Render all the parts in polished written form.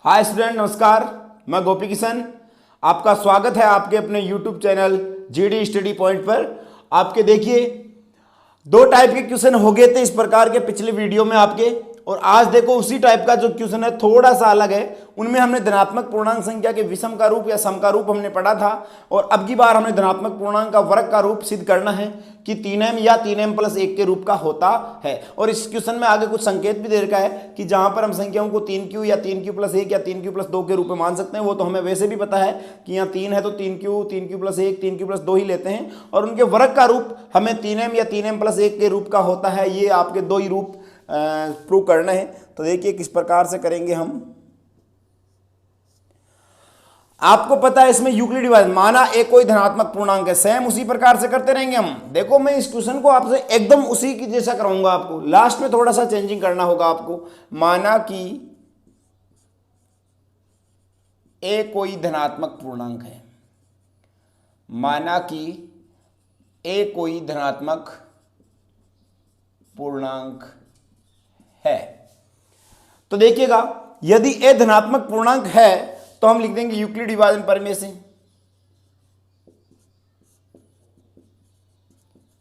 Hi student, नमस्कार। मैं गोपी किशन, आपका स्वागत है आपके अपने YouTube channel GD study point पर। आपके देखिए दो टाइप के क्वेश्चन हो गए थे इस प्रकार के पिछले वीडियो में आपके, और आज देखो उसी टाइप का जो क्वेश्चन है थोड़ा सा अलग है। उनमें हमने धनात्मक पूर्णांक संख्या के विषम का रूप या सम का रूप हमने पढ़ा था, और अब की बार हमने धनात्मक पूर्णांक का वर्ग का रूप सिद्ध करना है कि 3m या 3m+1 के रूप का होता है। और इस क्वेश्चन में आगे कुछ संकेत भी दे रखा है कि जहां पर हम संख्याओं को 3q या 3q+1 या 3q+2 के रूप में मान सकते हैं, वो तो हमें वैसे भी पता है कि यहाँ 3 है तो 3q, 3q+1, 3q+2 ही लेते हैं, और उनके वर्ग का रूप हमें 3m या 3m+1 के रूप का होता है। ये आपके दो ही रूप प्रूव करना है। तो देखिए किस प्रकार से करेंगे हम। आपको पता है इसमें यूक्लिड डिवाइजन, माना एक कोई धनात्मक पूर्णांक है, सेम उसी प्रकार से करते रहेंगे हम। देखो मैं इस क्वेश्चन को आपसे एकदम उसी की जैसा कराऊंगा, आपको लास्ट में थोड़ा सा चेंजिंग करना होगा आपको। माना कि ए कोई धनात्मक पूर्णांक है, माना कि ए कोई धनात्मक पूर्णांक है, तो देखिएगा यदि ए धनात्मक पूर्णांक है तो हम लिख देंगे यूक्लिड विभाजन प्रमेय से।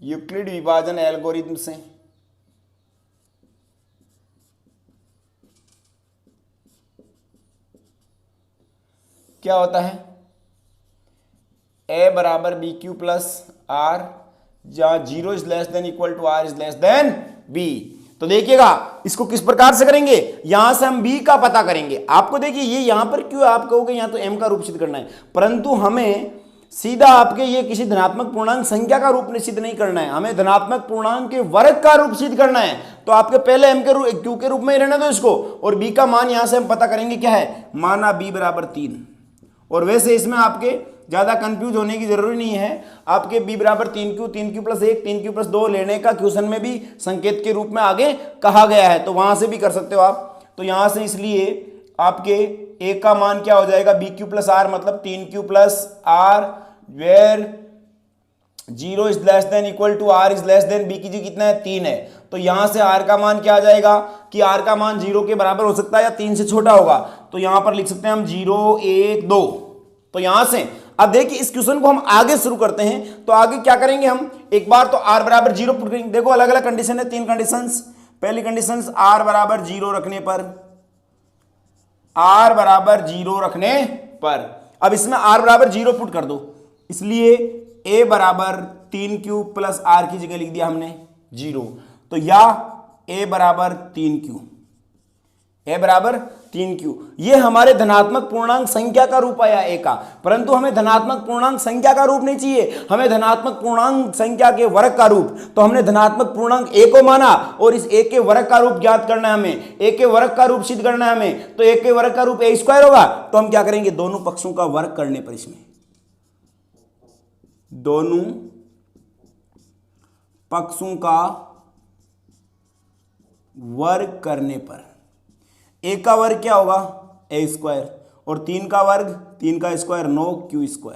यूक्लिड विभाजन एल्गोरिथम से क्या होता है, a बराबर बी क्यू प्लस आर, जहां 0 is less than equal to r is less than b। तो देखिएगा इसको किस प्रकार से करेंगे, यहां से हम b का पता करेंगे। आपको देखिए ये यहां पर क्यों आप कहोगे यहां तो m का रूप सिद्ध करना है, परंतु हमें सीधा आपके ये किसी धनात्मक पूर्णांक संख्या का रूप सिद्ध नहीं करना है, हमें धनात्मक पूर्णांक के वर्ग का रूप सिद्ध करना है। तो आपके पहले m के रूप q के रूप में ही रहने दो इसको, और b का मान यहां से हम पता करेंगे क्या है, माना b बराबर 3। और वैसे इसमें आपके ज्यादा कंफ्यूज होने की जरूरी नहीं है, आपके b बराबर 3q, 3q+1, 3q+2 लेने का क्वेश्चन में भी संकेत के रूप में आगे कहा गया है, तो वहां से भी कर सकते हो आप। तो यहां से इसलिए आपके a का मान क्या हो जाएगा, bq+r, मतलब 3q+r where 0 is less than equal to r is less than b की जी कितना है, 3 है। तो यहां से r का मान क्या आ जाएगा कि r का मान 0 के बराबर हो सकता है या 3 से छोटा होगा, तो यहां पर लिख सकते हैं हम 0, 1, 2। तो यहां से अब देखिए इस क्वेश्चन को हम आगे शुरू करते हैं। तो आगे क्या करेंगे हम, एक बार तो r बराबर 0 पुट करेंगे। देखो अलग अलग कंडीशन है, 3 कंडीशंस। पहली कंडीशन r बराबर 0 रखने पर, r बराबर 0 रखने पर, अब इसमें r बराबर 0 पुट कर दो, इसलिए a बराबर 3q प्लस r की जगह लिख दिया हमने 0। तो या a बराबर 3q, a बराबर 3q, ये हमारे धनात्मक पूर्णांक संख्या का रूप आया a का, परंतु हमें धनात्मक पूर्णांक संख्या का रूप नहीं चाहिए, हमें धनात्मक पूर्णांक संख्या के वर्ग का रूप। तो हमने धनात्मक पूर्णांक a को माना और इस a के वर्ग का रूप ज्ञात करना है हमें, a के वर्ग का रूप सिद्ध करना है हमें। तो a के वर्ग का रूप a² होगा, तो हम क्या करेंगे, दोनों पक्षों का वर्ग करने पर, इसमें दोनों पक्षों का वर्ग करने पर a का वर्ग क्या होगा, a², और 3 का वर्ग 3 का स्क्वायर 9q²।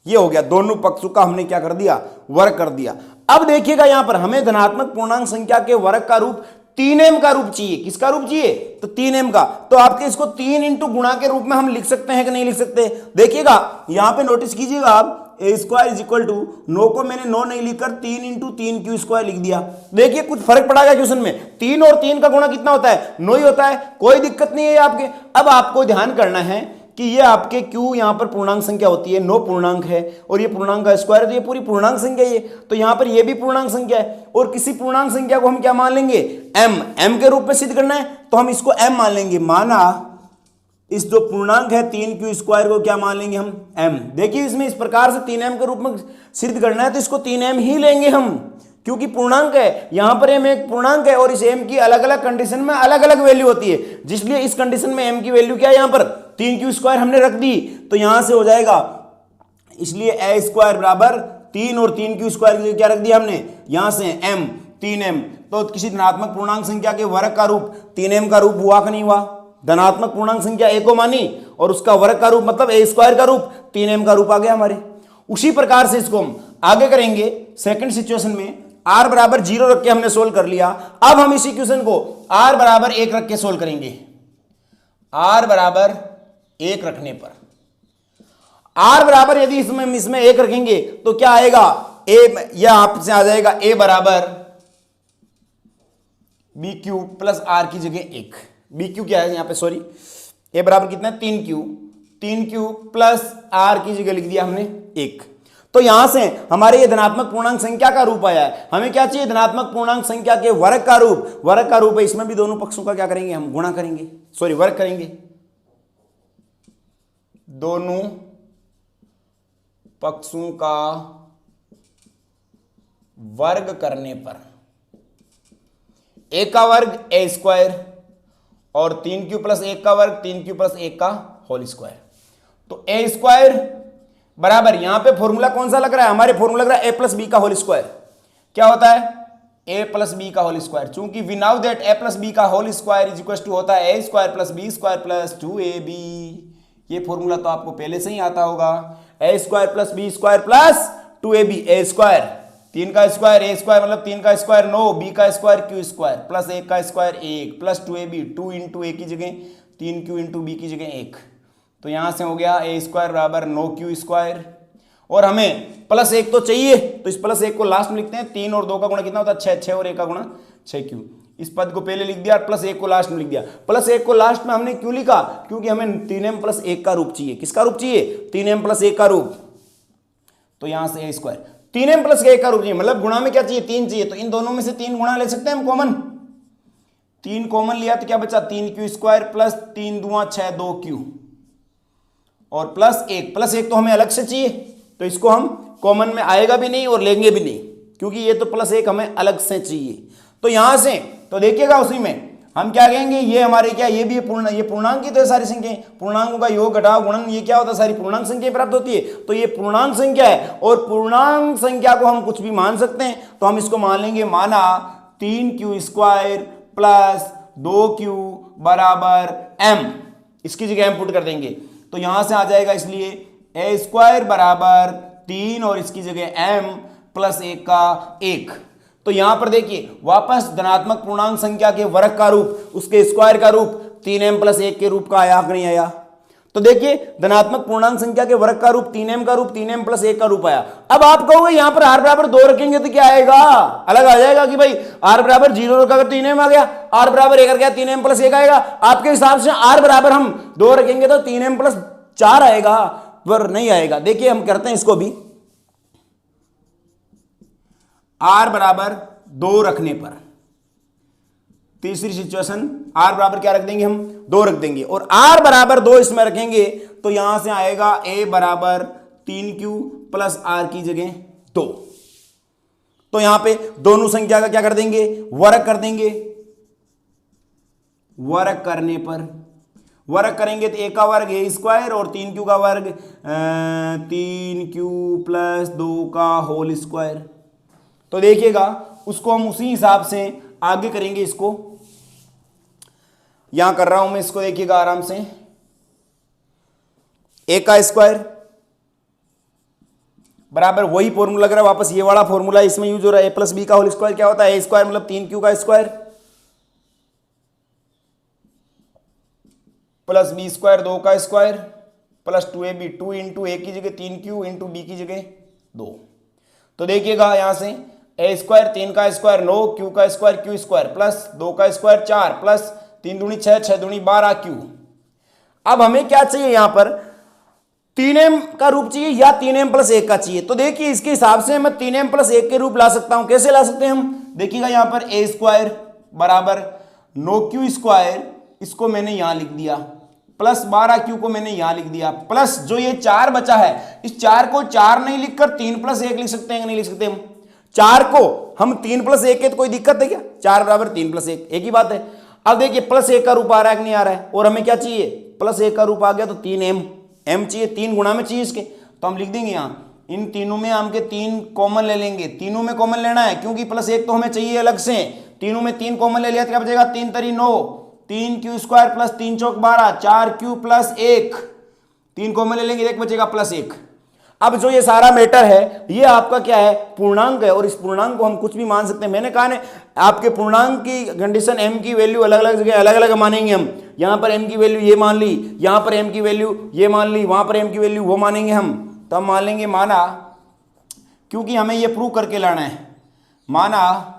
ये हो गया, दोनों पक्षों का हमने क्या कर दिया, वर्ग कर दिया। अब देखिएगा यहां पर हमें धनात्मक पूर्णांक संख्या के वर्ग का रूप 3m का रूप चाहिए। किसका रूप चाहिए, तो 3m का। तो आपके इसको 3 इंटू गुणा के रूप में हम लिख सकते हैं कि नहीं लिख सकते। देखिएगा यहां पे नोटिस कीजिएगा आप, a² इज इक्वल टू 9 को मैंने 9 नहीं लिखकर 3 इंटू 3q² लिख दिया। देखिए कुछ फर्क पड़ा गया क्वेश्चन में, 3 और 3 का गुणा कितना होता है, 9 ही होता है, कोई दिक्कत नहीं है आपके। अब आपको ध्यान करना है कि ये आपके q यहां पर पूर्णांक संख्या होती है, 9 पूर्णांक है, और ये पूर्णांक का स्क्वायर है, तो ये पूरी पूर्णांक संख्या है। तो यहां पर ये भी पूर्णांक संख्या है, और किसी पूर्णांक संख्या को हम क्या मान लेंगे, m के रूप में सिद्ध करना है, तो हम इसको m मान लेंगे। माना इस जो पूर्णांक है 3q² को क्या मान लेंगे हम, m। देखिए इसमें इस प्रकार से 3m के रूप में सिद्ध करना है, तो इसको 3m ही लेंगे हम, क्योंकि पूर्णांक है, यहां पर m एक पूर्णांक है, और इस m की अलग अलग कंडीशन में अलग अलग वैल्यू होती है, जिसलिए इस कंडीशन में m की वैल्यू क्या है, यहां पर 3q² हमने रख दी। तो यहां से हो जाएगा, इसलिए a² बराबर 3 और 3q² क्या रख दिया हमने, यहां से m 3m। तो किसी धनात्मक पूर्णांक संख्या के वर्ग का रूप 3m का रूप हुआ कि नहीं हुआ, धनात्मक पूर्णांक संख्या a को मानी और उसका वर्ग का रूप मतलब a² का रूप 3m का रूप आ गया हमारे। उसी प्रकार से इसको हम आगे करेंगे सेकंड सिचुएशन में, r बराबर 0 रख के हमने सोल्व कर लिया। अब हम इसी क्वेश्चन को r बराबर 1 रख के सोल्व करेंगे। आर बराबर 1 रखने पर, आर बराबर यदि इसमें 1 रखेंगे तो क्या आएगा, ए यह आपसे आ जाएगा ए बराबर बी क्यू प्लस आर की जगह 1। बी क्यू क्या है यहां पे, सॉरी, ए बराबर कितना है 3 क्यू प्लस आर की जगह लिख दिया हमने 1। तो यहां से हमारे ये धनात्मक पूर्णांक संख्या का रूप आया है। हमें क्या चाहिए, धनात्मक पूर्णांक संख्या के वर्ग का रूप। वर्ग का रूप है, इसमें भी दोनों पक्षों का क्या करेंगे हम, गुणा करेंगे, सॉरी वर्ग करेंगे। दोनों पक्षों का वर्ग करने पर ए का वर्ग ए स्क्वायर और 3 क्यू प्लस 1 का वर्ग 3 क्यू प्लस 1 का होल स्क्वायर। तो ए स्क्वायर बराबर, यहां पे फॉर्मूला कौन सा लग रहा है, हमारे फॉर्मूला लग रहा है ए प्लस बी का होल स्क्वायर। क्या होता है, ए प्लस बी का होल स्क्वायर। चूंकि we now that A plus B का whole square is equal to होता है A square plus B square plus 2ab। ये फॉर्मूला तो आपको पहले से ही आता होगा, A square plus B square plus 2ab। A square 3 का स्क्वायर, ए स्क्वायर मतलब 3 का स्क्वायर 9, बी का स्क्वायर क्यू स्क्वायर प्लस 1 का स्क्वायर 1 प्लस 2ab, 2 इंटू ए की जगह 3 क्यू इंटू बी की जगह 1। तो यहां से हो गया ए स्क्वायर बराबर 9 क्यू स्क्वायर। और हमें प्लस 1 तो चाहिए, तो इस प्लस 1 को लास्ट में लिखते हैं। 3 और 2 का गुणा कितना होता है 6, 6 और 1 का गुणा 6 क्यू। इस पद को पहले लिख दिया, प्लस 1 को लास्ट में लिख दिया। प्लस 1 को लास्ट में हमने क्यों लिखा, क्योंकि हमें 3m प्लस 1 का रूप चाहिए। किसका रूप चाहिए, 3m प्लस 1 का रूप। तो यहां से ए स्क्वायर 3m प्लस 1 का रूप चाहिए, मतलब गुणा में क्या चाहिए, 3 चाहिए। तो इन दोनों में से 3 गुणा ले सकते हैं हम कॉमन। 3 कॉमन लिया तो क्या बचा, 3 क्यू स्क्वायर प्लस 3 दूना 6, 2 क्यू और प्लस 1। प्लस 1 तो हमें अलग से चाहिए, तो इसको हम कॉमन में आएगा भी नहीं और लेंगे भी नहीं, क्योंकि ये तो प्लस 1 हमें अलग से चाहिए। तो यहां से तो देखिएगा उसी में हम क्या कहेंगे, ये हमारे क्या, ये भी ये पूर्णांक की तो सारी संख्याएं, पूर्णांकों का योग घटाव गुणन, ये क्या होता है, सारी पूर्णांक संख्या प्राप्त होती है। तो ये पूर्णांक संख्या है और पूर्णांक संख्या को हम कुछ भी मान सकते हैं। तो हम इसको मान लेंगे, माना 3 क्यू स्क्वायर प्लस 2 क्यू बराबर m, इसकी जगह m पुट कर देंगे। तो यहां से आ जाएगा, इसलिए ए स्क्वायर बराबर 3 और इसकी जगह m प्लस 1 का 1। तो यहां पर देखिए वापस धनात्मक पूर्णांक संख्या के वर्ग का रूप, उसके स्क्वायर का रूप 3m प्लस 1 के रूप का आया कि नहीं आया। तो देखिए धनात्मक पूर्णांक संख्या के वर्ग का रूप 3m का रूप 3m प्लस 1 का रूप आया। अब आप कहोगे यहां पर r बराबर 2 रखेंगे तो क्या आएगा, अलग आ जाएगा कि भाई r बराबर 0 रखा अगर 3m आ गया, r बराबर 1 गया 3m प्लस 1 आएगा। आपके हिसाब से r बराबर हम 2 रखेंगे तो 3m प्लस 4 आएगा, पर नहीं आएगा। देखिए हम करते हैं इसको भी, r बराबर 2 रखने पर, तीसरी सिचुएशन r बराबर क्या रख देंगे हम, 2 रख देंगे और r बराबर 2 इसमें रखेंगे तो यहां से आएगा a बराबर 3q प्लस r की जगह 2। तो यहां पे दोनों संख्या का क्या कर देंगे, वर्ग कर देंगे। वर्ग करने पर, वर्ग करेंगे तो a का वर्ग a स्क्वायर और 3q का वर्ग 3q प्लस 2 का होल स्क्वायर। तो देखिएगा उसको हम उसी हिसाब से आगे करेंगे। इसको यहां कर रहा हूं मैं, इसको देखिएगा आराम से। a का स्क्वायर बराबर वही फॉर्मूला लग रहा है, वापस ये वाला फॉर्मूला इसमें यूज हो रहा है। a प्लस बी का होल स्क्वायर क्या होता है, a स्क्वायर मतलब 3q का स्क्वायर प्लस बी स्क्वायर 2 का स्क्वायर प्लस 2ab, 2 इंटू ए की जगह 3q इंटू बी की जगह 2। तो देखिएगा यहां से ए स्क्वायर 3 का स्क्वायर 9, क्यू का स्क्वायर क्यू स्क्वायर प्लस 2 का स्क्वायर 4 प्लस 3 दूनी 6, 6 दूनी 12 क्यू। अब हमें क्या चाहिए, यहां पर 3m का रूप चाहिए या 3m प्लस 1 का चाहिए। तो देखिए इसके हिसाब से मैं 3m प्लस 1 के रूप ला सकता हूं। कैसे ला सकते हैं हम, देखिएगा यहां पर ए स्क्वायर बराबर 9q स्क्वायर, इसको मैंने यहां लिख दिया, प्लस 12q को मैंने यहां लिख दिया, प्लस जो ये 4 बचा है, इस 4 को 4 नहीं लिखकर 3 प्लस 1 लिख सकते हैं, नहीं लिख सकते हम। 4 को हम 3 प्लस 1 के तो कोई दिक्कत है क्या, 4 बराबर 3 प्लस 1 एक ही बात है। अब देखिए प्लस 1 का रूप आ रहा है कि नहीं आ रहा है, और हमें क्या चाहिए, प्लस 1 का रूप आ गया तो 3m, m चाहिए, 3 गुणा में चाहिए इसके। तो हम लिख देंगे यहां, इन तीनों में हम के 3 कॉमन ले लेंगे, तीनों में कॉमन लेना है क्योंकि प्लस 1 तो हमें चाहिए अलग से। तीनों में 3 कॉमन ले लिया तो क्या बचेगा, 3 तरी 9, 3q स्क्वायर प्लस 3 चौक 12, 4q प्लस 1, 3 कॉमन ले लेंगे, एक बचेगा प्लस 1। अब जो ये सारा मैटर है ये आपका क्या है, पूर्णांक है, और इस पूर्णांक को हम कुछ भी मान सकते हैं। मैंने कहा ना आपके पूर्णांक की कंडीशन m की वैल्यू अलग अलग जगह अलग अलग मानेंगे हम। यहां पर m की वैल्यू ये मान ली, यहां पर m की वैल्यू ये मान ली, वहां पर m की वैल्यू वो मानेंगे हम। तो हम मान लेंगे माना, क्योंकि हमें ये प्रूव करके लाना है, माना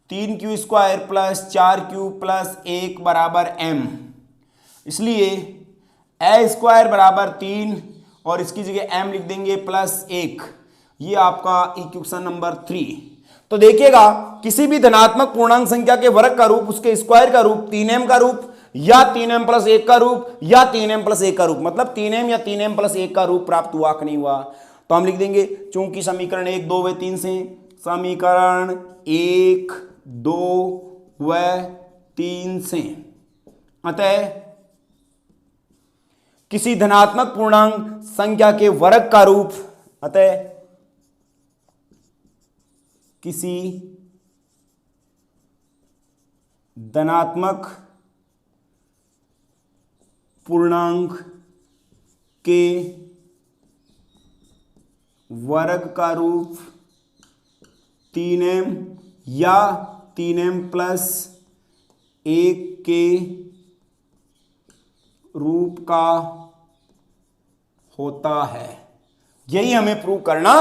3q² प्लस 4q प्लस 1 बराबर m, इसलिए a² बराबर 3 और इसकी जगह m लिख देंगे प्लस 1। ये आपका इक्वेशन नंबर 3। तो देखिएगा किसी भी धनात्मक पूर्णांक संख्या के वर्ग का रूप, उसके स्क्वायर का रूप, 3m का रूप या 3m प्लस 1 का रूप या 3m प्लस 1 का रूप, मतलब 3m या 3m प्लस 1 का रूप प्राप्त हुआ कि नहीं हुआ। तो हम लिख देंगे चूंकि समीकरण 1, 2 व 3 से, समीकरण 1, 2 व 3 से, अतः किसी धनात्मक पूर्णांक संख्या के वर्ग का रूप, अतः किसी धनात्मक पूर्णांक के वर्ग का रूप 3m या 3m प्लस 1 के रूप का होता है। यही हमें प्रूव करना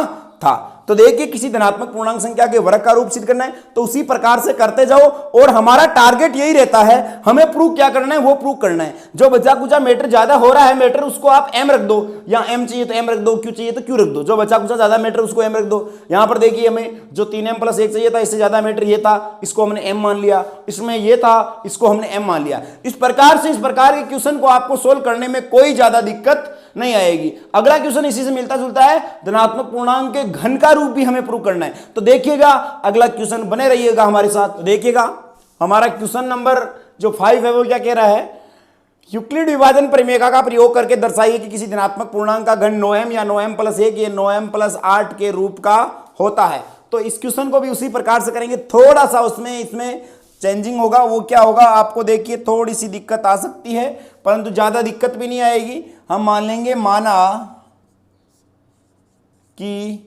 था। तो देखिए किसी धनात्मक पूर्णांक संख्या के वर्ग का रूप सिद्ध करना है, तो उसी प्रकार से करते जाओ, और हमारा टारगेट यही रहता है, हमें प्रूव क्या करना है, वो प्रूव करना है। जो बचा कुचा मैटर ज्यादा हो रहा है मैटर, उसको आप m रख दो, या m चाहिए तो m रख दो, q चाहिए तो q रख दो। जो बचा कुचा ज्यादा मैटर उसको m रख दो। यहां पर देखिए हमें जो 3m प्लस 1 चाहिए था, इससे ज्यादा मैटर ये था, इसको हमने m मान लिया। इसमें ये था, इसको हमने m मान लिया। इस प्रकार से इस प्रकार के क्वेश्चन को आपको सोल्व करने में कोई ज्यादा दिक्कत नहीं आएगी। अगला क्वेश्चन इसी से मिलता जुलता है, धनात्मक पूर्णांक के घन का रूप भी हमें प्रूव करना है। तो देखिएगा अगला क्वेश्चन, बने रहिएगा हमारे साथ। तो देखिएगा हमारा क्वेश्चन नंबर जो 5 है वो क्या कह रहा है, यूक्लिड विभाजन प्रमेय का प्रयोग करके दर्शाइए कि किसी धनात्मक पूर्णांक का घन 9m या 9m प्लस 1 या 9m प्लस 8 के रूप का होता है। तो इस क्वेश्चन को भी उसी प्रकार से करेंगे, थोड़ा सा उसमें इसमें चेंजिंग होगा। वो क्या होगा आपको देखिए, थोड़ी सी दिक्कत आ सकती है, परंतु ज्यादा दिक्कत भी नहीं आएगी। हम मान लेंगे माना कि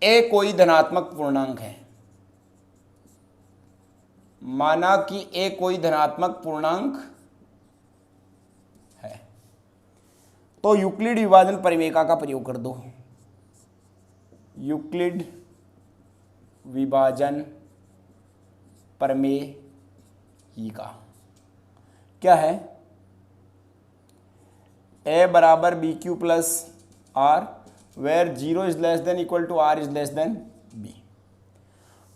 a कोई धनात्मक पूर्णांक है, माना कि a कोई धनात्मक पूर्णांक है, तो यूक्लिड विभाजन परिमेय का प्रयोग कर दो। यूक्लिड विभाजन प्रमेय का क्या है, a बराबर B Q plus R, where 0 is less than equal to r is less than b।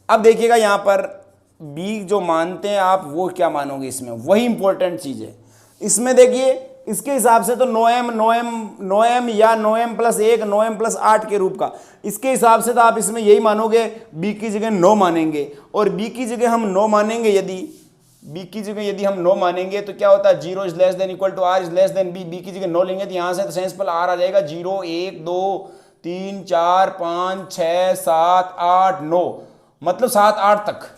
अब देखिएगा यहां पर b जो मानते हैं आप, वो क्या मानोगे इसमें, वही इंपॉर्टेंट चीज है। इसमें देखिए इसके हिसाब से तो 9m या 9m प्लस 1 9m प्लस 8 के रूप का, इसके हिसाब से तो आप इसमें यही मानोगे, b की जगह 9 मानेंगे, और b की जगह हम 9 मानेंगे। यदि b की जगह यदि हम 9 मानेंगे तो क्या होता है, 0 is less than equal to r is less than b। b की जगह 9 लेंगे तो यहां से तो सेंस पर r आ जाएगा, 0 1 2 3 4 5 6 7 8 9, मतलब 7 8 तक।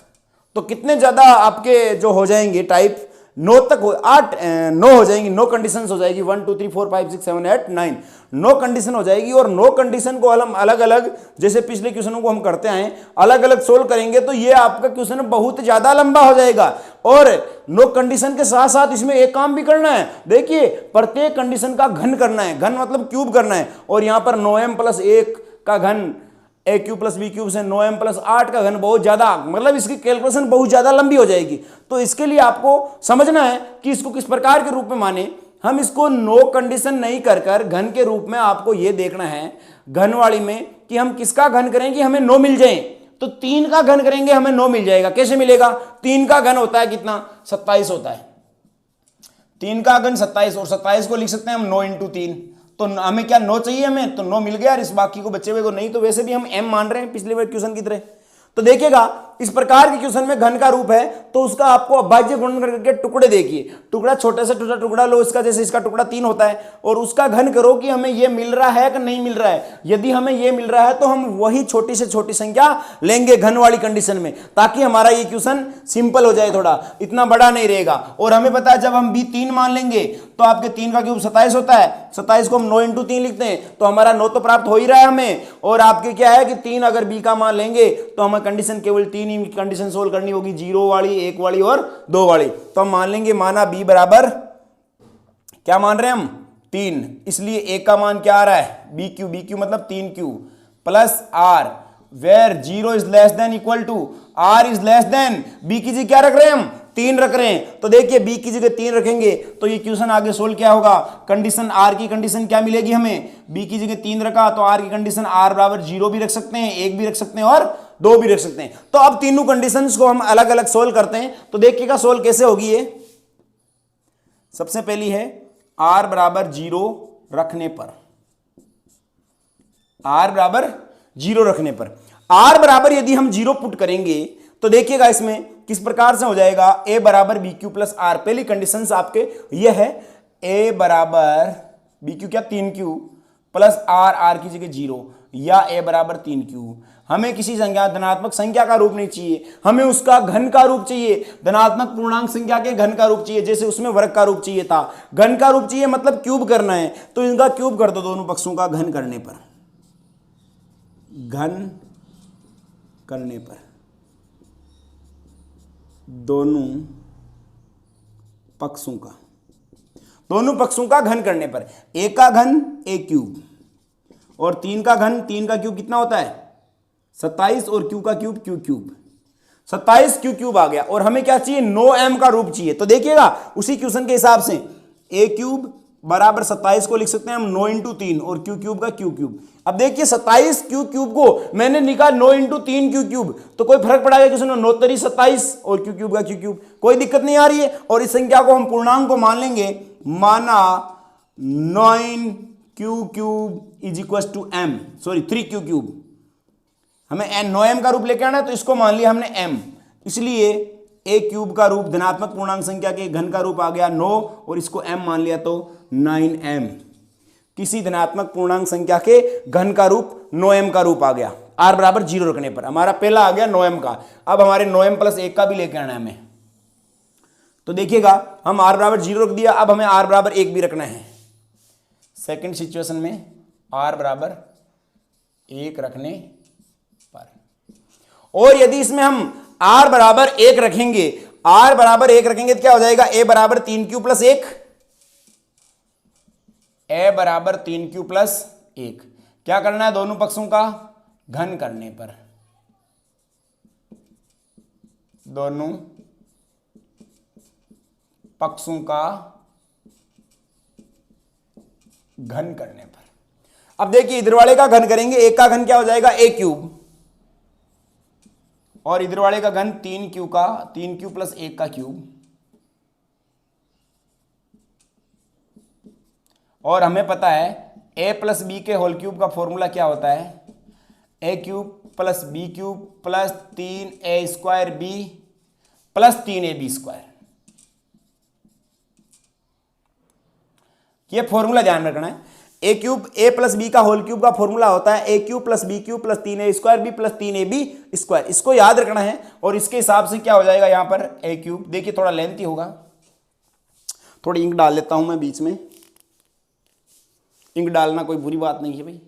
तो कितने ज्यादा आपके जो हो जाएंगे टाइप, 9 तक हो, 9 हो जाएंगी, 9 कंडीशन हो जाएगी, 1 2 3 4 5 6 7 8 9, 9 कंडीशन हो जाएगी। और 9 कंडीशन को हम अलग अलग, जैसे पिछले क्वेश्चनों को हम करते हैं, अलग अलग सोल्व करेंगे तो ये आपका क्वेश्चन बहुत ज्यादा लंबा हो जाएगा। और 9 कंडीशन के साथ साथ इसमें एक काम भी करना है, देखिए प्रत्येक कंडीशन का घन करना है, घन मतलब क्यूब करना है। और यहां पर 9m प्लस 1 का घन ए क्यूब प्लस बी क्यूब से 9m प्लस 8 का घन बहुत ज्यादा, मतलब इसकी कैलकुलेशन बहुत ज्यादा लंबी हो जाएगी। तो इसके लिए आपको समझना है कि इसको किस प्रकार के रूप में माने। हम इसको 9 कंडीशन नहीं कर कर घन के रूप में आपको यह देखना है, घन वाली में, कि हम किसका घन करेंगे हमें 9 मिल जाए। तो 3 का घन करेंगे हमें 9 मिल जाएगा। कैसे मिलेगा, 3 का घन होता है कितना, 27 होता है। 3 का घन 27, और 27 को लिख सकते हैं हम 9 इंटू 3। तो हमें क्या 9 चाहिए, हमें तो 9 मिल गया, और इस बाकी को बचे हुए को नहीं। तो वैसे भी हम m मान रहे हैं पिछले वाले क्वेश्चन की तरह। तो देखिएगा इस प्रकार के क्वेश्चन में घन का रूप है तो उसका आपको अभाज्य गुणन करके टुकड़े देखिए, टुकड़ा छोटे से छोटा टुकड़ा लो इसका, जैसे इसका टुकड़ा 3 होता है, और उसका घन करो कि हमें यह मिल रहा है कि नहीं मिल रहा है। यदि हमें यह मिल रहा है तो हम वही छोटी से छोटी संख्या लेंगे घन वाली कंडीशन में, ताकि हमारा ये क्वेश्चन सिंपल हो जाए, थोड़ा इतना बड़ा नहीं रहेगा। और हमें पता है जब हम b 3 मान लेंगे तो आपके 3 का क्यूब 27 होता है, 27 को हम 9 × 3 लिखते हैं तो हमारा 9 तो प्राप्त हो ही रहा है हमें। और आपके क्या है कि 3 अगर b का मान लेंगे तो हमें कंडीशन केवल 3 ही कंडीशन सोल्व करनी होगी, 0 वाली, 1 वाली और 2 वाली। तो हम मान लेंगे, माना b बराबर क्या मान रहे हैं हम 3, इसलिए a का मान क्या आ रहा है b क्यू मतलब 3q plus r, where 0 is less than equal to r is less than, b की जगह क्या रख रहे हैं हम 3 रख रहे हैं। तो देखिए b की जगह 3 रखेंगे तो ये क्वेश्चन आगे सोल्व क्या होगा, कंडीशन r की कंडीशन क्या मिलेगी हमें, b की जगह 3 रखा तो r की कंडीशन r बराबर 0 भी रख सकते हैं, 1 भी रख सकते हैं और 2 भी रख सकते हैं। तो अब तीनों कंडीशंस को हम अलग अलग सोल्व करते हैं। तो देखिएगा सोल्व कैसे होगी ये। सबसे पहली है r बराबर 0 रखने पर, r बराबर 0 रखने पर, r बराबर यदि हम 0 पुट करेंगे तो देखिएगा इसमें किस प्रकार से हो जाएगा, a बराबर बी क्यू प्लस आर। पहली कंडीशन आपके ये है a बराबर बी क्यू क्या 3q प्लस r की जगह 0, या a बराबर 3q। हमें किसी संख्या धनात्मक संख्या का रूप नहीं चाहिए, हमें उसका घन का रूप चाहिए, धनात्मक पूर्णांक संख्या के घन का रूप चाहिए। जैसे उसमें वर्ग का रूप चाहिए था, घन का रूप चाहिए मतलब क्यूब करना है, तो इनका क्यूब कर दो दोनों पक्षों का घन करने पर, घन करने पर दोनों पक्षों का घन करने पर, a का घन a क्यूब और 3 का घन 3 का क्यूब कितना होता है 27 और q का cube q cube, 27 q cube आ गया। और हमें क्या चाहिए 9m का रूप चाहिए। तो देखिएगा उसी क्वेश्चन के हिसाब से a क्यूब बराबर 27 को लिख सकते हैं हम 9 × 3 और q क्यूब का q क्यूब। अब देखिए 27 q क्यूब को मैंने लिखा 9 × 3 q क्यूब, तो कोई फर्क पड़ा किसी ने 9 × 27 और q क्यूब का q क्यूब, कोई दिक्कत नहीं आ रही है। और इस संख्या को हम पूर्णांक को मान लेंगे, माना 9q cube is equal to m, sorry 3q cube, हमें 9m का रूप लेके आना है तो इसको मान लिया हमने m, इसलिए a क्यूब का रूप धनात्मक पूर्णांक संख्या के घन का रूप आ गया 9 और इसको m मान लिया तो 9m। किसी धनात्मक पूर्णांक संख्या के घन का रूप 9m का रूप आ गया r बराबर 0 रखने पर। हमारा पहला आ गया 9m का, अब हमारे 9m प्लस 1 का भी लेके आना है हमें। तो देखिएगा हम r बराबर 0 रख दिया, अब हमें r बराबर 1 भी रखना है। सेकंड सिचुएशन में r बराबर 1 रखने पर, और यदि इसमें हम r बराबर 1 रखेंगे, r बराबर 1 रखेंगे तो क्या हो जाएगा, a बराबर 3q प्लस 1, a बराबर 3q प्लस 1। क्या करना है दोनों पक्षों का घन करने पर, दोनों पक्षों का घन करने पर। अब देखिए इधर वाले का घन करेंगे, एक का घन क्या हो जाएगा a क्यूब, और इधर वाले का घन 3q प्लस 1 का क्यूब, और हमें पता है a प्लस बी के होल क्यूब का फॉर्मूला क्या होता है, a cube plus B cube plus 3a² b plus 3ab²। ये फॉर्मूला ध्यान रखना है, a cube a plus B का होल क्यूब का फॉर्मूला होता है a cube plus B cube plus 3a² b plus 3ab², इसको याद रखना है। और इसके हिसाब से क्या हो जाएगा यहाँ पर a क्यूब, देखिए थोड़ा लेंथी होगा, थोड़ी इंक डाल लेता हूं मैं बीच में, इंक डालना कोई बुरी बात नहीं है भाई।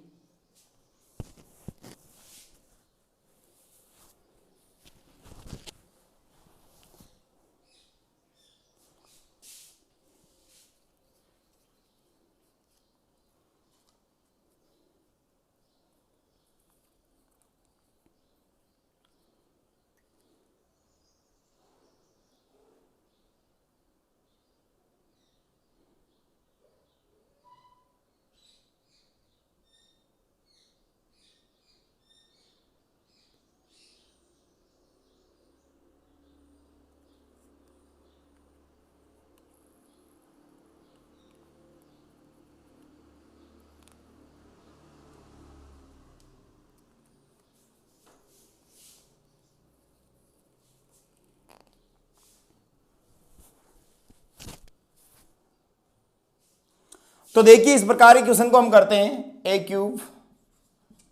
तो देखिए इस प्रकार के क्वेश्चन को हम करते हैं, ए क्यूब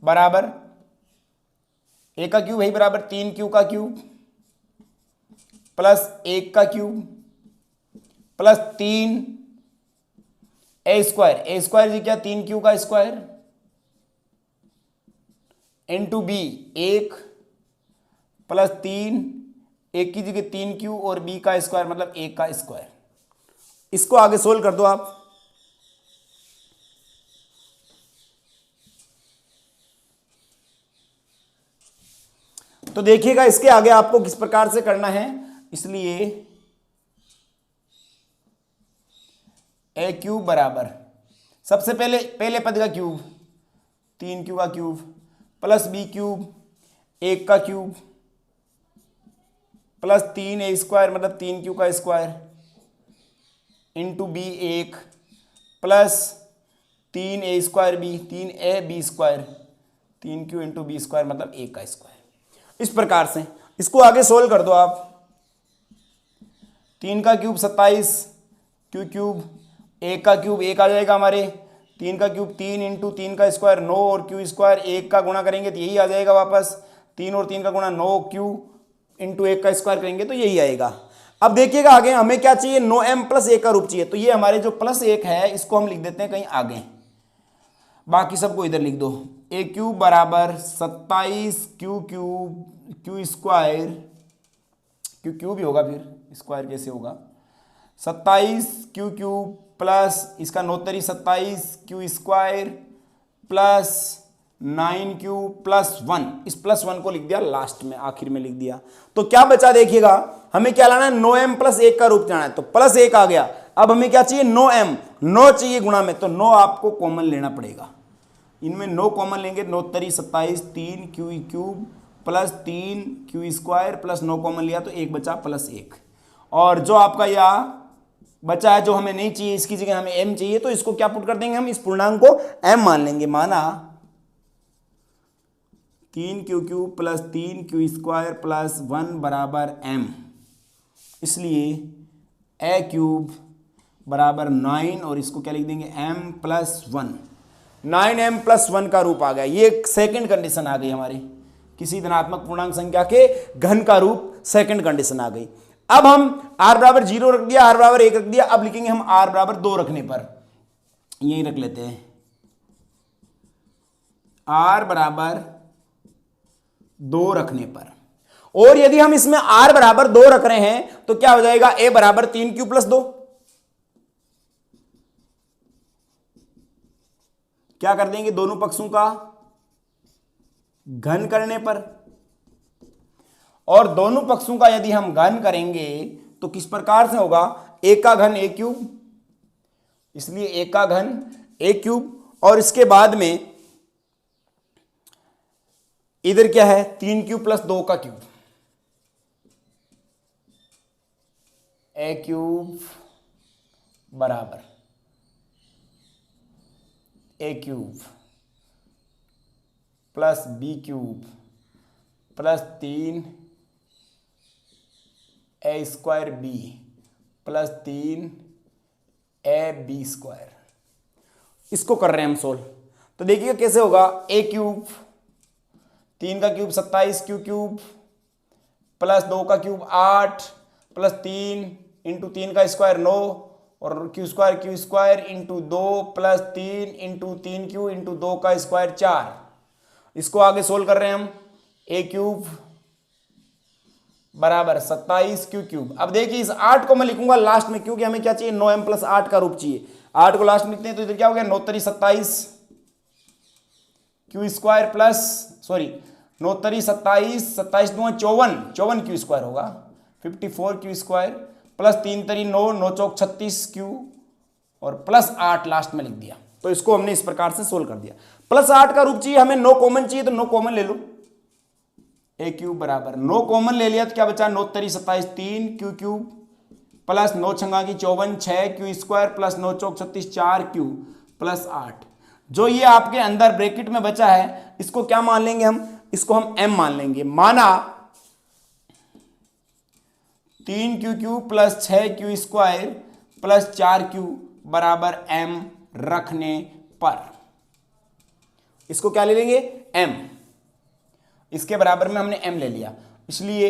बराबर, ए का क्यूब है बराबर 3 क्यू का क्यूब प्लस 1 का क्यूब प्लस 3 ए स्क्वायर जी क्या 3 क्यू का स्क्वायर इंटू बी 1 प्लस 3 1 की जगह 3 क्यू और बी का स्क्वायर मतलब 1 का स्क्वायर। इसको आगे सोल्व कर दो आप। तो देखिएगा इसके आगे आपको किस प्रकार से करना है, इसलिए ए क्यूब बराबर सबसे पहले पद का क्यूब 3 क्यू का क्यूब प्लस बी क्यूब 1 का क्यूब प्लस 3 ए स्क्वायर मतलब 3 क्यू का square into B 1 plus 3 A square B 3 A B square 3 Q into B square मतलब 1 का स्क्वायर। इस प्रकार से इसको आगे सोल्व कर दो आप। 3 का क्यूब 27 क्यू क्यूब 1 का क्यूब 1 आ जाएगा हमारे 3 का क्यूब 3 इंटू 3 का स्क्वायर 9 और क्यू स्क्वायर 1 का गुणा करेंगे तो यही आ जाएगा वापस 3 और 3 का गुणा 9 क्यू इंटू 1 का स्क्वायर करेंगे तो यही आएगा। अब देखिएगा आगे हमें क्या चाहिए 9m प्लस 1 का रूप चाहिए, तो ये हमारे जो प्लस 1 है इसको हम लिख देते हैं कहीं आगे, बाकी सबको इधर लिख दो। ए क्यूब बराबर 27 क्यू स्क्वायर क्यू क्यूब ही होगा, फिर स्क्वायर कैसे होगा 27 क्यू क्यूब प्लस इसका 9 तरी 27 Q square plus 9 Q plus 1, इस प्लस 1 को लिख दिया लास्ट में, आखिर में लिख दिया। तो क्या बचा देखिएगा, हमें क्या लाना है 9m प्लस 1 का रूप जाना है, तो प्लस 1 आ गया। अब हमें क्या चाहिए 9m, 9 चाहिए गुणा में, तो 9 आपको कॉमन लेना पड़ेगा। इनमें 9 कॉमन लेंगे 9 तरी 27 3 Q cube plus 3 Q square plus 9 common लिया तो 1 बचा प्लस 1, और जो आपका यह बचा है जो हमें नहीं चाहिए इसकी जगह हमें m चाहिए, तो इसको क्या पुट कर देंगे हम, इस पूर्णांक को m मान लेंगे। माना 3 Q cube plus 3 Q square plus 1 बराबर m, इसलिए ए क्यूब बराबर 9 और इसको क्या लिख देंगे m प्लस 1, 9m प्लस 1 का रूप आ गया। ये एक सेकेंड कंडीशन आ गई हमारी, किसी धनात्मक पूर्णांक संख्या के घन का रूप सेकेंड कंडीशन आ गई। अब हम r बराबर 0 रख दिया, r बराबर 1 रख दिया, अब लिखेंगे हम r बराबर 2 रखने पर, यही रख लेते हैं r बराबर 2 रखने पर। और यदि हम इसमें r बराबर 2 रख रहे हैं तो क्या हो जाएगा a बराबर 3 क्यू प्लस 2, क्या कर देंगे दोनों पक्षों का घन करने पर, और दोनों पक्षों का यदि हम घन करेंगे तो किस प्रकार से होगा, a का घन a क्यूब, इसलिए a का घन a क्यूब, और इसके बाद में इधर क्या है 3 क्यूब प्लस 2 का क्यूब, a क्यूब बराबर a cube plus b cube plus 3 A square B plus 3 A B square. इसको कर रहे हैं हम सोल्व, तो देखिए कैसे होगा, a क्यूब 3 का क्यूब 27 क्यू क्यूब प्लस 2 का क्यूब 8 प्लस 3 इंटू 3 का स्क्वायर 9 और Q square into 2 plus 3 into 3 Q into 2 का स्क्वायर 4। इसको आगे सोल्व कर रहे हैं हम, a क्यूब बराबर 27 क्यू क्यूब। अब देखिए इस 8 को मैं लिखूंगा लास्ट में, क्योंकि हमें क्या चाहिए 9m प्लस 8 का रूप चाहिए, 8 को लास्ट में लिखते हैं तो इधर क्या हो गया 9 तरी 27 क्यू स्क्वायर प्लस 9 तरी 27 27 2 54 क्यू स्क्वायर होगा 54 क्यू स्क्वायर प्लस 3 तरी 9 9 चौक 36 क्यू और प्लस 8 लास्ट में लिख दिया। तो इसको हमने इस प्रकार से सोल्व कर दिया। प्लस 8 का रूप चाहिए हमें, 9 कॉमन चाहिए तो 9 कॉमन ले लो, a क्यूब बराबर 9 कॉमन ले लिया तो क्या बचा 9 तरी 27 3 क्यू क्यूब प्लस 9 छंगा की 54 6 क्यू स्क्वायर प्लस 9 चौक 36 4 क्यू प्लस 8। जो ये आपके अंदर ब्रैकेट में बचा है इसको क्या मान लेंगे हम, इसको हम m मान लेंगे। माना 3 Q cube plus 6 Q square plus 4 Q बराबर m रखने पर। इसको क्या ले लेंगे, m, इसके बराबर में हमने m ले लिया, इसलिए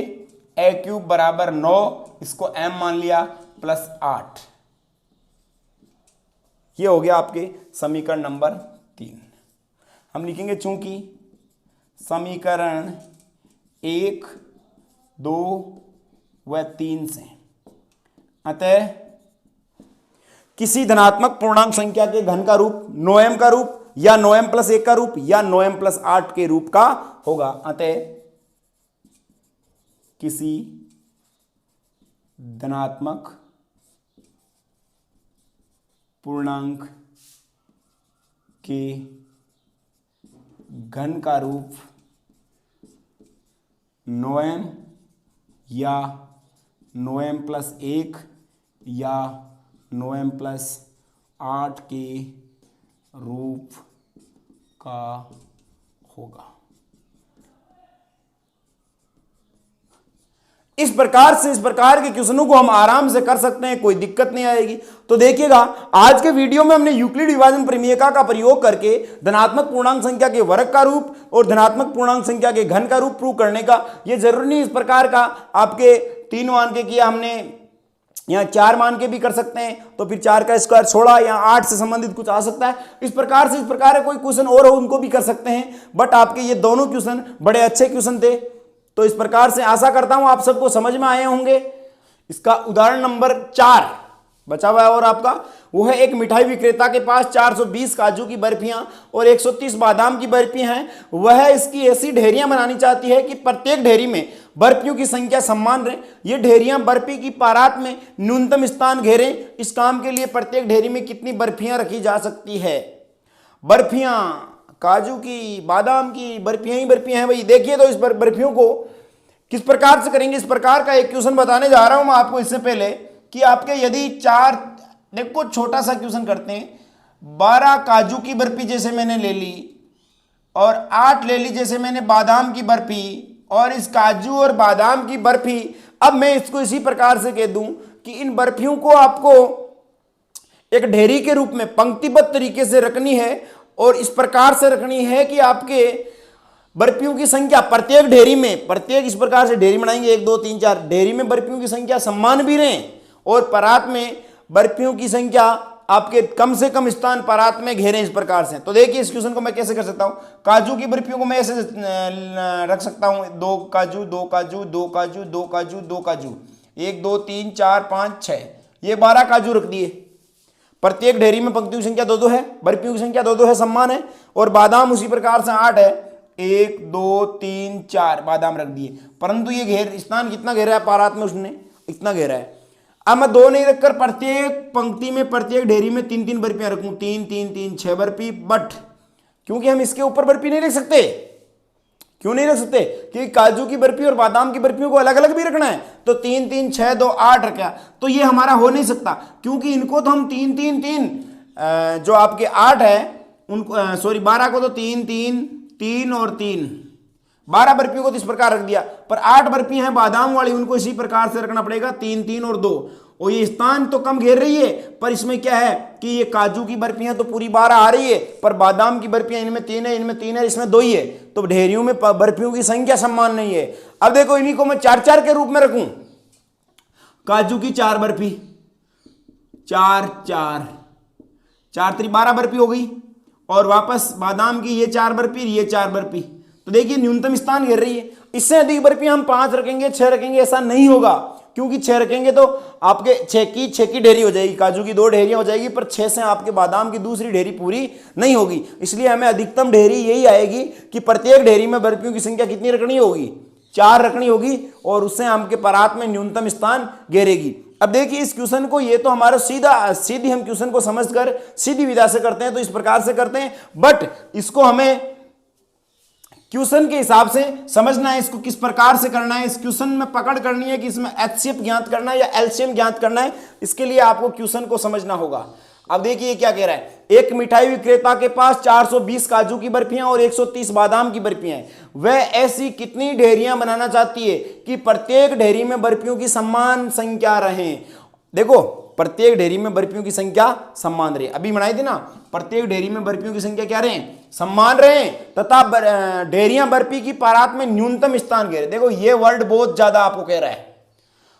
a क्यूब बराबर 9, इसको m मान लिया प्लस 8। ये हो गया आपके समीकरण नंबर 3। हम लिखेंगे चूंकि समीकरण 1, 2 व 3 से अतः किसी धनात्मक पूर्णांक संख्या के घन का रूप 9m का रूप या 9m प्लस 1 का रूप या 9m प्लस 8 के रूप का होगा। अतः किसी धनात्मक पूर्णांक के घन का रूप 9m या 9m प्लस 1 या 9m प्लस 8 के रूप का होगा। इस प्रकार के क्वेश्चनों को हम आराम से कर सकते हैं, कोई दिक्कत नहीं आएगी। तो देखिएगा, आज के वीडियो में हमने यूक्लिड विभाजन प्रमेयिका का प्रयोग करके धनात्मक पूर्णांक संख्या के वर्ग का रूप और धनात्मक पूर्णांक संख्या के घन का रूप प्रूव करने का, ये जरूरी नहीं इस प्रकार का आपके 3 मान के किया, हमने यहाँ 4 मान के भी कर सकते हैं, तो फिर 4 का स्क्वायर छोड़ा, यहाँ 8 से संबंधित कुछ आ सकता है। इस प्रकार है कोई क्वेश्चन और हो उनको भी कर सकते हैं, बट आपके ये दोनों क्वेश्चन बड़े अच्छे क्वेश्चन थे। तो इस प्रकार से आशा करता हूं आप सबको समझ में आए होंगे। इसका उदाहरण नंबर 4 बचा हुआ है और आपका वो है, एक मिठाई विक्रेता के पास 420 काजू की बर्फियां और 130 बादाम की बर्फियां हैं। वह इसकी ऐसी ढेरियां बनानी चाहती है कि प्रत्येक ढेरी में बर्फियों की संख्या समान रहे। ये ढेरियां बर्फी की पारात में न्यूनतम स्थान घेरें। इस काम के लिए प्रत्येक ढेरी में कितनी बर्फियां रखी जा सकती है? बर्फियां काजू की, बादाम की, बर्फियां ही बर्फियां हैं भाई। देखिए तो इस बर्फियों को किस प्रकार से करेंगे, इस प्रकार का एक क्वेश्चन बताने जा रहा हूं मैं आपको। इससे पहले कि आपके यदि 4, देखो छोटा सा क्वेश्चन करते हैं, 12 काजू की बर्फी जैसे मैंने ले ली और 8 ले ली जैसे मैंने बादाम की बर्फी, और इस काजू और बादाम की बर्फी, अब मैं इसको इसी प्रकार से कह दूं कि इन बर्फियों को आपको एक ढेरी के रूप में पंक्तिबद्ध तरीके से रखनी है और इस प्रकार से रखनी है कि आपके बर्फियों की संख्या प्रत्येक ढेरी में, प्रत्येक इस प्रकार से ढेरी बनाएंगे 1 2 3 4, ढेरी में बर्फियों की संख्या समान भी रहे और परात में बर्फियों की संख्या आपके कम से कम स्थान परात में घेरें इस प्रकार से। तो देखिए इस क्वेश्चन को मैं कैसे कर सकता हूं। काजू की बर्फियों को मैं ऐसे रख सकता हूं, 2 काजू 2 काजू 2 काजू 2 काजू 2 काजू, 1 2 3 4 5 6, ये 12 काजू रख दिए। प्रत्येक ढेरी में पंक्तियों की संख्या 2 2 है, बर्फियों की संख्या 2 2 है, समान है। और बादाम उसी प्रकार से 8 है, 1 2 3 4 बादाम रख दिए, परंतु ये स्थान कितना घेरा है पारात में, उसने इतना घेरा है। अब मैं 2 नहीं रखकर प्रत्येक पंक्ति में, प्रत्येक ढेरी में 3 3 बर्फियां रखूं, 3 3 3 6 बर्फी। बट क्योंकि हम इसके ऊपर बर्फी नहीं रख सकते, क्यों नहीं रख सकते? क्योंकि काजू की बर्फी और बादाम की बर्फियों को अलग अलग भी रखना है। तो 3 3 6 2 8 रखा, तो ये हमारा हो नहीं सकता, क्योंकि इनको तो हम 3 3 3 जो आपके 8 है उनको, सॉरी 12 को तो 3 3 3 और 3, 12 बर्फियों को तो इस प्रकार रख दिया, पर 8 बर्फियां हैं बादाम वाली, उनको इसी प्रकार से रखना पड़ेगा, 3 3 और 2। और ये स्थान तो कम घेर रही है, पर इसमें क्या है कि ये काजू की बर्फियां तो पूरी 12 आ रही है, पर बादाम की बर्फियां इनमें 3 है, इनमें 3 है, इसमें 2 ही है, तो ढेरियों में बर्फियों की संख्या समान नहीं है। अब देखो इन्हीं को मैं 4 4 के रूप में रखूं, काजू की 4 बर्फी, 4 4 4 3 12 बर्फी हो गई, और वापस बादाम की ये 4 बर्फी, ये 4 बर्फी। तो देखिए न्यूनतम स्थान घेर रही है। इससे अधिक बर्फियां हम 5 रखेंगे, 6 रखेंगे, ऐसा नहीं होगा, क्योंकि 6 रखेंगे तो आपके 6 की ढेरी हो जाएगी, काजू की 2 ढेरियां हो जाएगी, पर 6 से आपके बादाम की दूसरी ढेरी पूरी नहीं होगी। इसलिए हमें अधिकतम ढेरी यही आएगी कि प्रत्येक ढेरी में बर्फियों की संख्या कितनी रखनी होगी, 4 रखनी होगी, और उससे आपके परात में न्यूनतम स्थान घेरेगी। अब देखिए इस क्वेश्चन को, ये तो हमारा सीधी हम क्वेश्चन को समझकर सीधी विधा से करते हैं, तो इस प्रकार से करते हैं, बट इसको हमें क्वेश्चन के हिसाब से समझना है, इसको किस प्रकार से करना है, इस क्वेश्चन में पकड़ करनी है कि इसमें एचसीएफ ज्ञात करना है या एलसीएम ज्ञात करना है, इसके लिए आपको क्वेश्चन को समझना होगा। अब देखिए क्या कह रहा है, एक मिठाई विक्रेता के पास 420 काजू की बर्फियां और 130 बादाम की बर्फियां हैं। वह ऐसी कितनी ढेरियां बनाना चाहती है कि प्रत्येक ढेरी में बर्फियों की समान संख्या रहे। देखो प्रत्येक ढेरी में बर्फियों की संख्या समान रहे। अभी बनाई थी ना, प्रत्येक ढेरी में बर्फियों की संख्या क्या रहे, समान रहे, तथा ढेरियां बर्फी की पारात में न्यूनतम स्थान घेरे। देखो ये वर्ड बहुत ज्यादा आपको कह रहा है,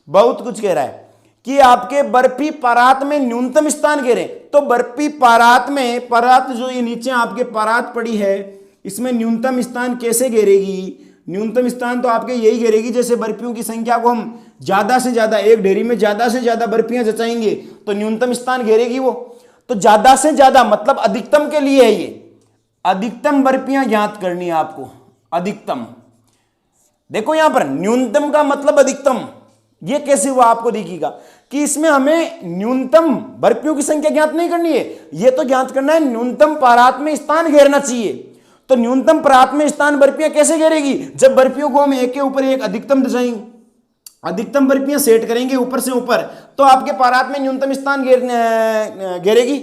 बहुत कुछ कह रहा है कि आपके बर्फी परात में न्यूनतम स्थान घेरे। तो बर्फी परात में, परात जो ये नीचे आपके परात पड़ी है, इसमें न्यूनतम स्थान कैसे घेरेगी? न्यूनतम स्थान तो आपके यही घेरेगी, जैसे बर्फियों की संख्या को हम ज्यादा से ज्यादा, एक ढेरी में ज्यादा से ज्यादा बर्फियां जचाएंगे तो न्यूनतम स्थान घेरेगी वो। तो ज्यादा से ज्यादा मतलब अधिकतम के लिए है ये, अधिकतम बर्फियां ज्ञात करनी है आपको, अधिकतम। देखो यहां पर न्यूनतम का मतलब अधिकतम, ये कैसे हुआ आपको दिखेगा कि इसमें हमें न्यूनतम बर्फियों की संख्या ज्ञात नहीं करनी है, ये तो ज्ञात करना है न्यूनतम परात में स्थान घेरना चाहिए। तो न्यूनतम परात में स्थान बर्फियां कैसे घेरेगी? जब बर्फियों को हम एक के ऊपर एक अधिकतम दर्शाएंगे, अधिकतम बर्फियां सेट करेंगे ऊपर से ऊपर, तो आपके परात में न्यूनतम स्थान घेरेगी।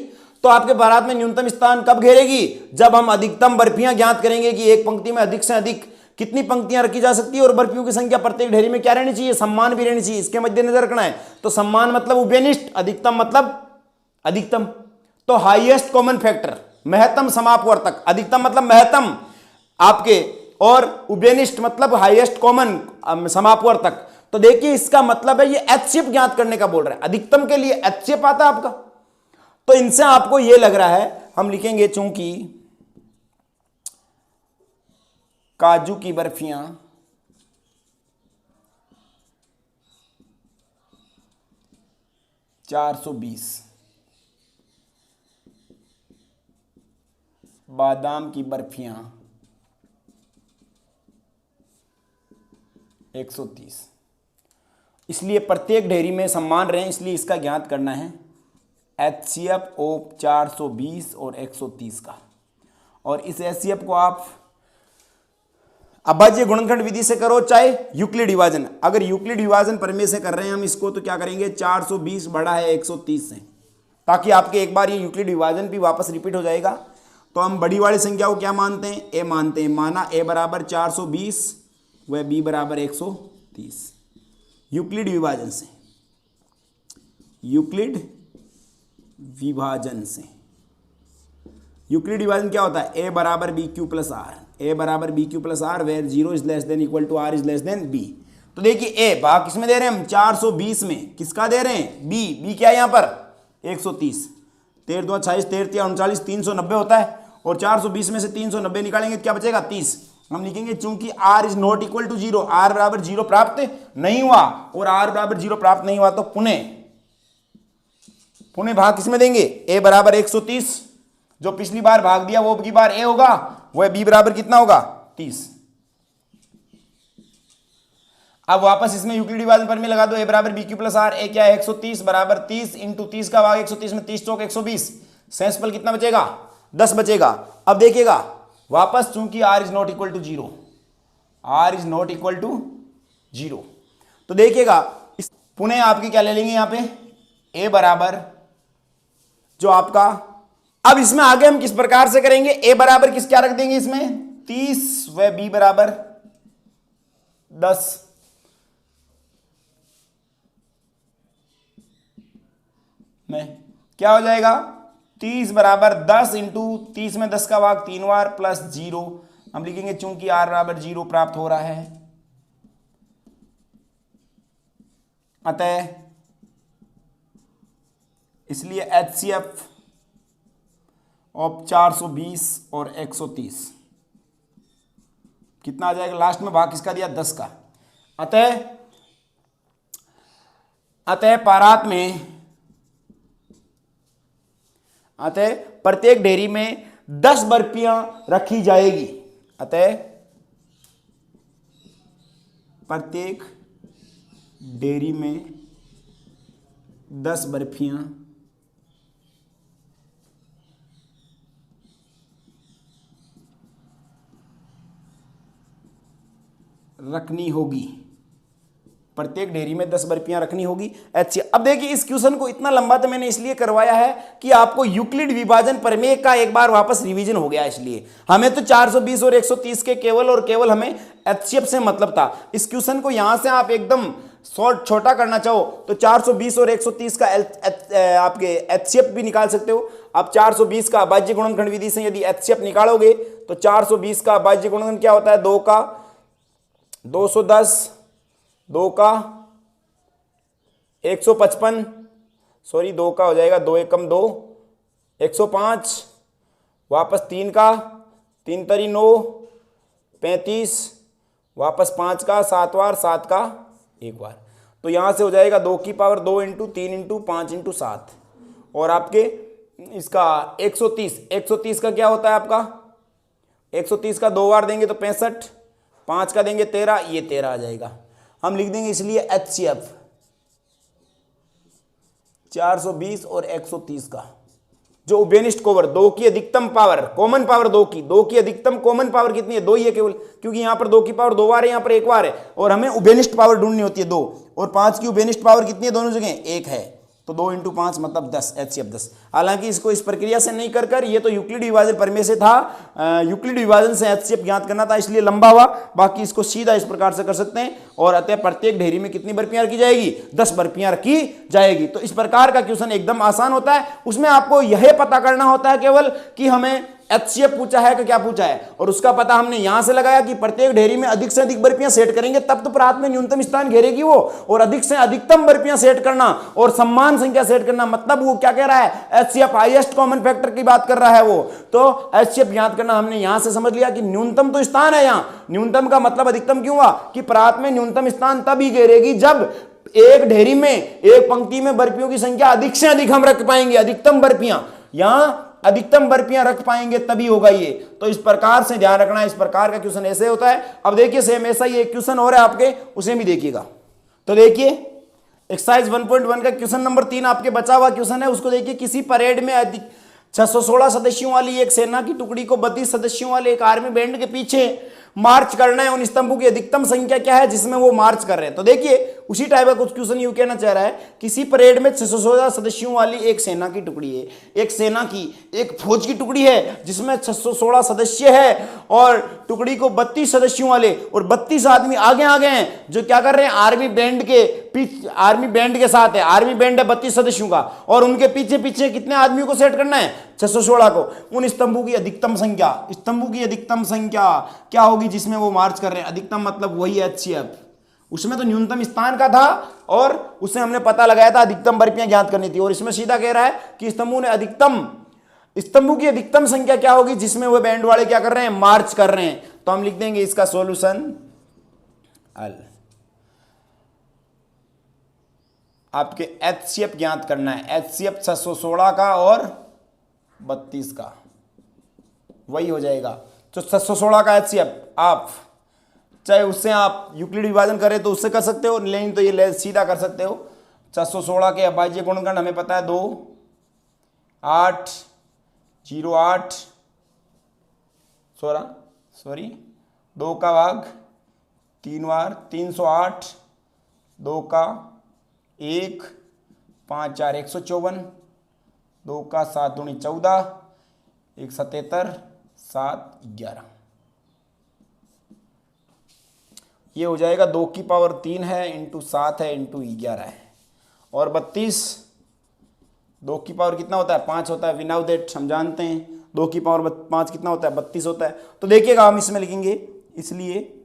तो आपके परात में न्यूनतम स्थान कब घेरेगी? जब हम अधिकतम बर्फियां ज्ञात करेंगे कि एक पंक्ति में अधिक से अधिक कितनी पंक्तियां रखी जा सकती है, और बर्फियों की संख्या प्रत्येक ढेरी में क्या रहनी चाहिए, समान भी रहनी चाहिए। इसके मद्देनजर रखना है। तो समान मतलब उभयनिष्ठ, अधिकतम मतलब अधिकतम। तो हाईएस्ट कॉमन फैक्टर, महत्तम समापवर्तक, अधिकतम मतलब महत्तम आपके, और उभयनिष्ठ मतलब हाईएस्ट कॉमन समापवर्तक। तो देखिए इसका मतलब है ये एचसीएफ ज्ञात करने का बोल रहा है, अधिकतम के लिए एचसीएफ आता है आपका। तो इनसे आपको ये लग रहा है, हम लिखेंगे चूंकि काजू की बर्फियां $420, बादाम की बर्फियां 130, इसलिए प्रत्येक ढेरी में समान रहे, इसलिए इसका ज्ञात करना है एचसीएफ ऑफ 420 और 130 का। और इस एचसीएफ को आप अभाज्य गुणनखंड विधि से करो चाहे यूक्लिड विभाजन। अगर यूक्लिड विभाजन प्रमेय से कर रहे हैं हम इसको, तो क्या करेंगे, 420 बड़ा है 130 से, ताकि आपके एक बार ये यूक्लिड विभाजन भी वापस रिपीट हो जाएगा। तो हम बड़ी वाली संख्या को क्या मानते हैं, ए मानते हैं। माना ए बराबर 420 व बी बराबर 130 यूक्लिड विभाजन से, यूक्लिड विभाजन से। यूक्लिड विभाजन क्या होता है, ए बराबर B Q plus R, A बराबर B Q plus R where 0 is less than equal to R is less than B. तो देखिए ए भाग किसमें दे रहे हैं हम, 420 में, किसका दे रहे हैं, बी। बी क्या है यहाँ पर 130, 13 2 26, 13 39, 390 होता है, और 420 में से 390 निकालेंगे तो क्या बचेगा 30। हम लिखेंगे चूंकि r is not equal to 0, r बराबर 0 प्राप्त नहीं हुआ, और r बराबर 0 प्राप्त नहीं हुआ तो पुनः भाग किसमें देंगे, a बराबर 130, जो पिछली बार भाग दिया वो की बार a होगा, वह b बराबर कितना होगा 30। अब वापस इसमें यूक्लिड विभाजन पर में लगा दो, a बराबर बी क्यू प्लस आर, ए क्या है 130 बराबर 30 इंटू 30 का भाग 130 में 30 चौक 120, सेंसपल कितना बचेगा 10 बचेगा। अब देखिएगा वापस चूंकि r is not equal to 0, r is not equal to 0, तो देखिएगा पुनः आपके क्या ले लेंगे यहां पे a बराबर जो आपका, अब इसमें आगे हम किस प्रकार से करेंगे, a बराबर किस क्या रख देंगे इसमें 30 व b बराबर 10। में क्या हो जाएगा 30 बराबर 10 इंटू 30 में 10 का भाग 3 बार प्लस 0। हम लिखेंगे चूंकि r बराबर 0 प्राप्त हो रहा है, अतः इसलिए HCF ऑफ 420 और 130 कितना आ जाएगा, लास्ट में भाग किसका दिया 10 का। अतः पारात में, अतः प्रत्येक डेयरी में 10 बर्फियां रखी जाएगी, अतः प्रत्येक डेयरी में 10 बर्फियां रखनी होगी, प्रत्येक डेयरी में 10 बर्फियां रखनी होगी। अच्छा अब देखिए इस क्वेश्चन को इतना लंबा तो मैंने इसलिए करवाया है कि आपको यूक्लिड विभाजन प्रमेय का एक बार वापस रिवीजन हो गया, इसलिए हमें तो 420 और 130 के केवल और केवल हमें एचसीएफ से मतलब था। इस क्वेश्चन को यहां से आप एकदम शॉर्ट छोटा करना चाहो तो 420 और 130 का आपके एचसीएफ भी निकाल सकते हो। आप 420 का अभाज्य गुणनखंड विधि से यदि एचसीएफ निकालोगे तो 420 का अभाज्य गुणनखंड क्या होता है, 2 का 210, 2 का 155, सॉरी 2 का हो जाएगा 2 एकम 2, 105, वापस 3 का 3 तरी 9, 35, वापस 5 का 7 बार, 7 का 1 बार। तो यहां से हो जाएगा 2 की पावर 2 इंटू 3 इंटू 5 इंटू 7। और आपके इसका 130 का क्या होता है आपका, 130 का 2 बार देंगे तो 65, 5 का देंगे 13, ये 13 आ जाएगा। हम लिख देंगे इसलिए एचसीएफ 420 और 130 का जो उभयनिष्ठ कोवर, 2 की अधिकतम पावर, कॉमन पावर 2 की अधिकतम कॉमन पावर कितनी है, 2 ही है केवल, क्योंकि यहां पर 2 की पावर 2 बार है, यहां पर 1 बार है, और हमें उभयनिष्ठ पावर ढूंढनी होती है 2, और 5 की उभयनिष्ठ पावर कितनी है दोनों जगह, 1 है, तो 2 इंटू 5 मतलब 10, एचसीएफ 10। हालांकि इसको इस प्रक्रिया से नहीं कर ये तो यूक्लिड विभाजन प्रमेय से था, यूक्लिड विभाजन से एचसीएफ ज्ञात करना था, इसलिए लंबा हुआ। बाकी इसको सीधा इस प्रकार से कर सकते हैं। और अतः प्रत्येक ढेरी में कितनी बर्फियां रखी जाएगी, 10 बर्फियां रखी जाएगी। तो इस प्रकार का क्वेश्चन एकदम आसान होता है। उसमें आपको यह पता करना होता है केवल कि हमें एचसीएफ पूछा है कि क्या पूछा है, और उसका पता हमने यहां से लगाया कि प्रत्येक ढेरी में अधिक से अधिक बर्फियां सेट करेंगे तब तो परात में न्यूनतम स्थान घेरेगी वो, और अधिक से अधिकतम बर्फियां सेट करना और समान संख्या सेट करना, मतलब वो क्या कह रहा है, एचसीएफ हाईएस्ट कॉमन फैक्टर की बात कर रहा है वो। तो एचसीएफ ज्ञात करना हमने यहां से समझ लिया कि न्यूनतम तो स्थान है, यहां न्यूनतम का मतलब अधिकतम क्यों हुआ कि परात में न्यूनतम स्थान तभी घेरेगी जब एक ढेरी में, एक पंक्ति में बर्फियों की संख्या अधिक से अधिक हम रख पाएंगे, अधिकतम बर्फियां यहां अधिकतम बर्फियां रख पाएंगे तभी होगा ये। तो इस प्रकार से ध्यान रखना है, इस प्रकार का क्वेश्चन ऐसे होता है। अब देखिए सेम ऐसा ही एक क्वेश्चन और है आपके, उसे भी देखिएगा। तो देखिए एक्सरसाइज 1.1 का क्वेश्चन नंबर 3 आपके बचा हुआ क्वेश्चन है, उसको देखिए। किसी परेड में 616 सदस्यों वाली एक सेना की टुकड़ी को 32 सदस्यों वाले एक आर्मी बैंड के पीछे मार्च करना है, उन स्तंभों की अधिकतम संख्या क्या है जिसमें वो मार्च कर रहे हैं। तो देखिए उसी टाइप का कुछ क्वेश्चन यूं कहना चाह रहा है, किसी परेड में 616 सदस्यों वाली एक सेना की टुकड़ी है, एक सेना की, एक फौज की टुकड़ी है जिसमें 616 सदस्य है, और टुकड़ी को 32 सदस्यों वाले और 32 आदमी आगे आ गए हैं जो क्या कर रहे हैं, आर्मी बैंड के पीछे, आर्मी बैंड के साथ है, आर्मी बैंड है 32 सदस्यों का, और उनके पीछे पीछे कितने आदमियों को सेट करना है, 616 को। उन स्तंभों की अधिकतम संख्या, स्तंभों की अधिकतम संख्या क्या होगी जिसमें वो मार्च कर रहे हैं, अधिकतम मतलब वही एचसीएफ। उसमें तो न्यूनतम स्थान का था और उससे हमने पता लगाया था अधिकतम बर्फियां ज्ञात करनी थी, और इसमें सीधा कह रहा है कि स्तंभों की अधिकतम संख्या क्या होगी जिसमें वो बैंड वाले क्या कर रहे हैं, मार्च कर रहे हैं। तो हम लिख देंगे इसका सॉल्यूशन हल। आपके एचसीएफ ज्ञात करना है, एचसीएफ 616 का और 32 का, वही हो जाएगा। तो 616 का एचसीएफ आप चाहे उससे आप यूक्लिड विभाजन करें तो उससे कर सकते हो, लेकिन तो ये सीधा कर सकते हो। 616 के अभाज्य गुणनखंड हमें पता है 2, 8, 0, 8, 2 का भाग 3 बार 308, 2 का 1, 5 4 154, 2 का 7 दूनी 14, 1 77, 7 11, ये हो जाएगा 2 की पावर 3 है इंटू 7 है इंटू 11 है, और 32 2 की पावर कितना होता है, 5 होता है, विनाउ दैट हम जानते हैं 2 की पावर 5 कितना होता है, 32 होता है। तो देखिएगा हम इसमें लिखेंगे, इसलिए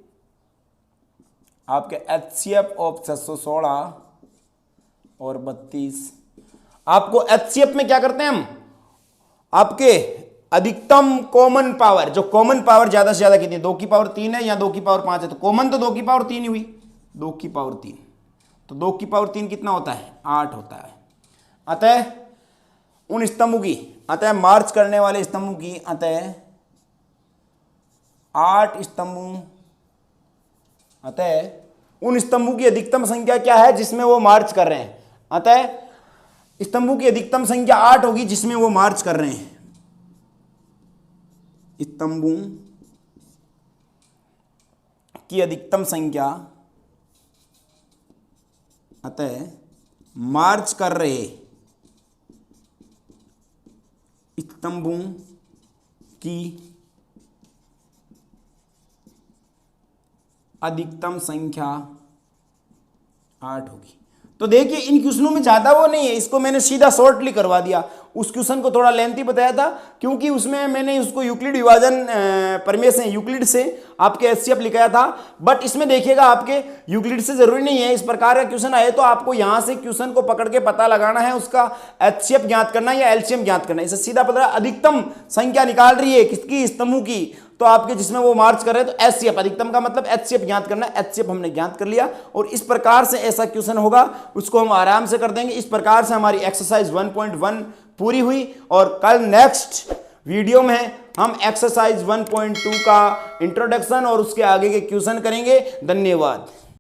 आपके एचसीएफ ऑफ 616 और 32, आपको एचसीएफ में क्या करते हैं हम, आपके अधिकतम कॉमन पावर, जो कॉमन पावर ज्यादा से ज्यादा कितनी है, 2 की पावर 3 है या 2 की पावर 5 है, तो कॉमन तो 2 की पावर 3 ही हुई, 2 की पावर 3, तो 2 की पावर 3 कितना होता है, 8 होता है। अतः उन स्तंभों की, अतः मार्च करने वाले स्तंभों की, अतः 8 स्तंभों, अतः उन स्तंभों की अधिकतम संख्या क्या है जिसमें वो मार्च कर रहे हैं, अतः स्तंभों की अधिकतम संख्या 8 होगी जिसमें वो मार्च कर रहे हैं। स्तंभों की अधिकतम संख्या, अतः मार्च कर रहे स्तंभों की अधिकतम संख्या, 8 होगी। तो देखिए इन क्वेश्चनों में ज़्यादा वो नहीं है, इसको मैंने सीधा शॉर्टली करवा दिया। उस क्वेश्चन को थोड़ा लेंथी बताया था क्योंकि उसमें मैंने उसको यूक्लिड विभाजन प्रमेय से, यूक्लिड से आपके एचसीएफ लिखाया था। बट इसमें देखिएगा आपके यूक्लिड से जरूरी नहीं है, इस प्रकार का क्वेश्चन आए तो आपको यहाँ से क्वेश्चन को पकड़ के पता लगाना है, उसका एचसीएफ ज्ञात करना है या एलसीएम ज्ञात करना है। इससे सीधा पता अधिकतम संख्या निकाल रही है किसकी, स्तंभों की, तो आपके जिसमें वो मार्च कर रहे हैं तो एचसीएफ अधिकतम का मतलब एचसीएफ ज्ञात करना है। एचसीएफ हमने ज्ञात कर लिया और इस प्रकार से ऐसा क्वेश्चन होगा उसको हम आराम से कर देंगे। इस प्रकार से हमारी एक्सरसाइज 1.1 पूरी हुई और कल नेक्स्ट वीडियो में हम एक्सरसाइज 1.2 का इंट्रोडक्शन और उसके आगे के क्वेश्चन करेंगे। धन्यवाद।